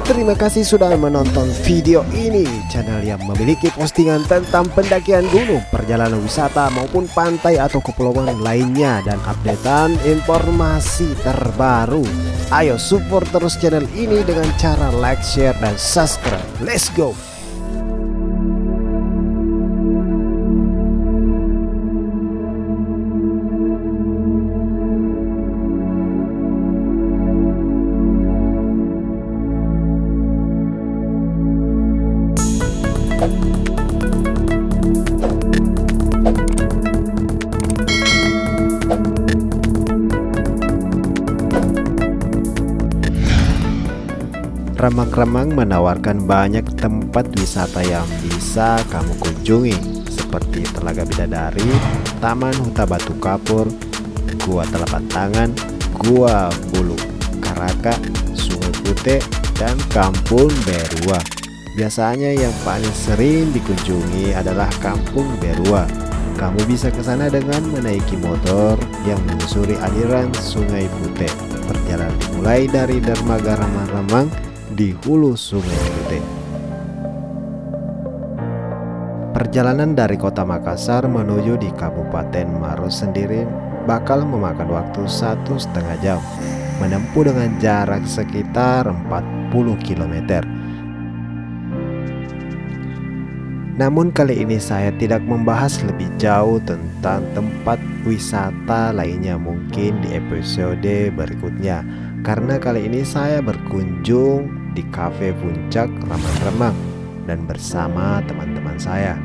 Terima kasih sudah menonton video ini. Channel yang memiliki postingan tentang pendakian gunung, perjalanan wisata maupun pantai atau kepulauan lainnya, dan updatean informasi terbaru. Ayo support terus channel ini dengan cara like, share, dan subscribe. Let's go. Remang-remang menawarkan banyak tempat wisata yang bisa kamu kunjungi, seperti Telaga Bidadari, Taman Huta Batu Kapur, Gua Telapak Tangan, Gua Bulu Karaka, Sungai Putih, dan Kampung Berua. Biasanya yang paling sering dikunjungi adalah Kampung Berua. Kamu bisa ke sana dengan menaiki motor yang menyusuri aliran Sungai Putih. Perjalanan dimulai dari dermaga Remang-Remang di hulu Sungai Putih. Perjalanan dari kota Makassar menuju di Kabupaten Maros sendiri bakal memakan waktu 1,5 jam, menempuh dengan jarak sekitar 40 km. Namun kali ini saya tidak membahas lebih jauh tentang tempat wisata lainnya, mungkin di episode berikutnya, karena kali ini saya berkunjung di Cafe Puncak Remang-Remang dan bersama teman-teman saya.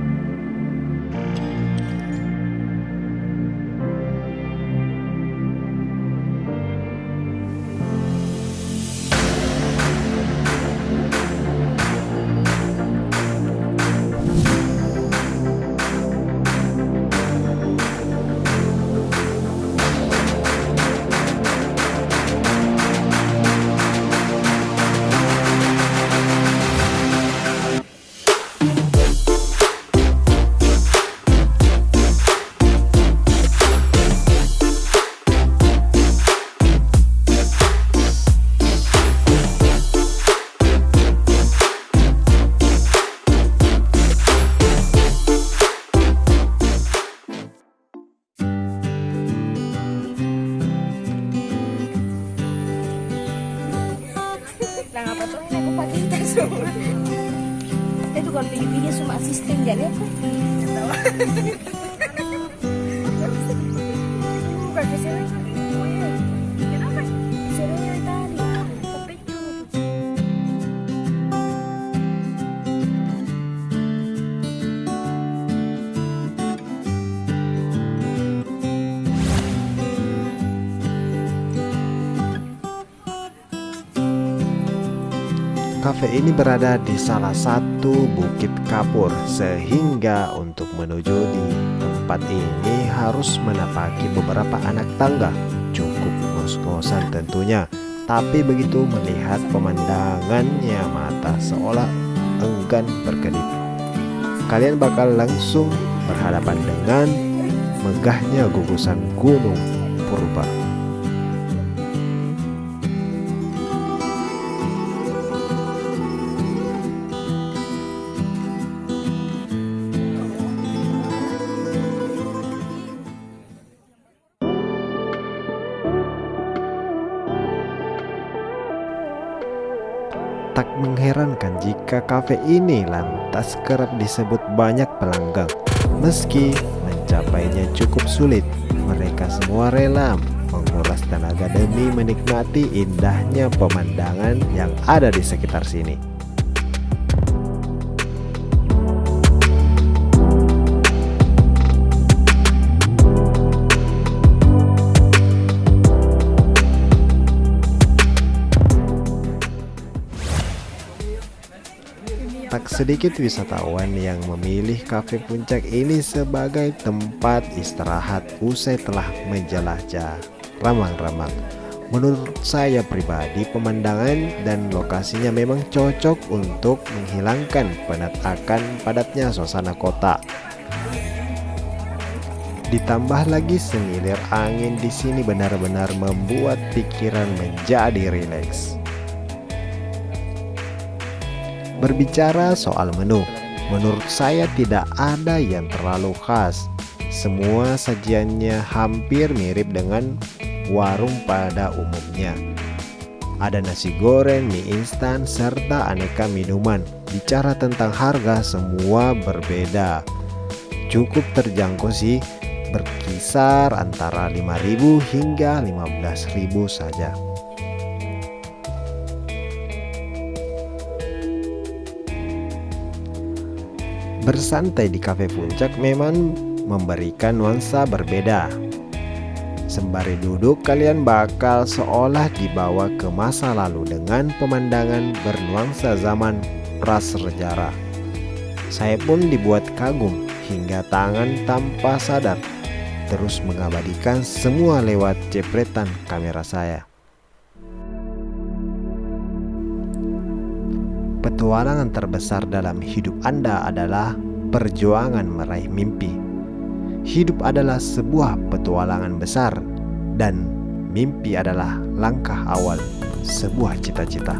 Itu kalau pilih-pilih semua asisten jadi apa? Bukan kesini. Kenapa? Kesini tadi. Tapi Cafe ini berada di salah satu bukit kapur, sehingga untuk menuju di tempat ini harus menapaki beberapa anak tangga. Cukup ngos-ngosan tentunya, tapi begitu melihat pemandangannya mata seolah enggan berkedip. Kalian bakal langsung berhadapan dengan megahnya gugusan Gunung Purba. Tak mengherankan jika kafe ini lantas kerap disebut banyak pelanggan. Meski mencapainya cukup sulit, mereka semua rela menguras tenaga demi menikmati indahnya pemandangan yang ada di sekitar sini. Tak sedikit wisatawan yang memilih Cafe Puncak ini sebagai tempat istirahat usai telah menjelajah Remang-Remang. Menurut saya pribadi, pemandangan dan lokasinya memang cocok untuk menghilangkan penat akan padatnya suasana kota. Ditambah lagi semilir angin di sini benar-benar membuat pikiran menjadi rileks. Berbicara soal menu, menurut saya tidak ada yang terlalu khas. Semua sajiannya hampir mirip dengan warung pada umumnya. Ada nasi goreng, mie instan, serta aneka minuman. Bicara tentang harga, semua berbeda. Cukup terjangkau sih, berkisar antara 5.000 hingga 15.000 saja. Bersantai di Cafe Puncak memang memberikan nuansa berbeda. Sembari duduk, kalian bakal seolah dibawa ke masa lalu dengan pemandangan bernuansa zaman prasejarah. Saya pun dibuat kagum hingga tangan tanpa sadar terus mengabadikan semua lewat jepretan kamera saya. Petualangan terbesar dalam hidup Anda adalah perjuangan meraih mimpi. Hidup adalah sebuah petualangan besar, dan mimpi adalah langkah awal sebuah cita-cita.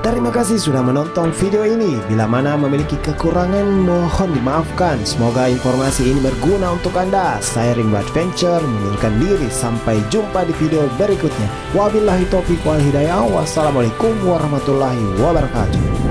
Terima kasih sudah menonton video ini. Bila mana memiliki kekurangan mohon dimaafkan. Semoga informasi ini berguna untuk Anda. Saya Rimba Adventure mengingatkan diri. Sampai jumpa di video berikutnya. Wabillahi taufiq wal hidayah. Wassalamualaikum warahmatullahi wabarakatuh.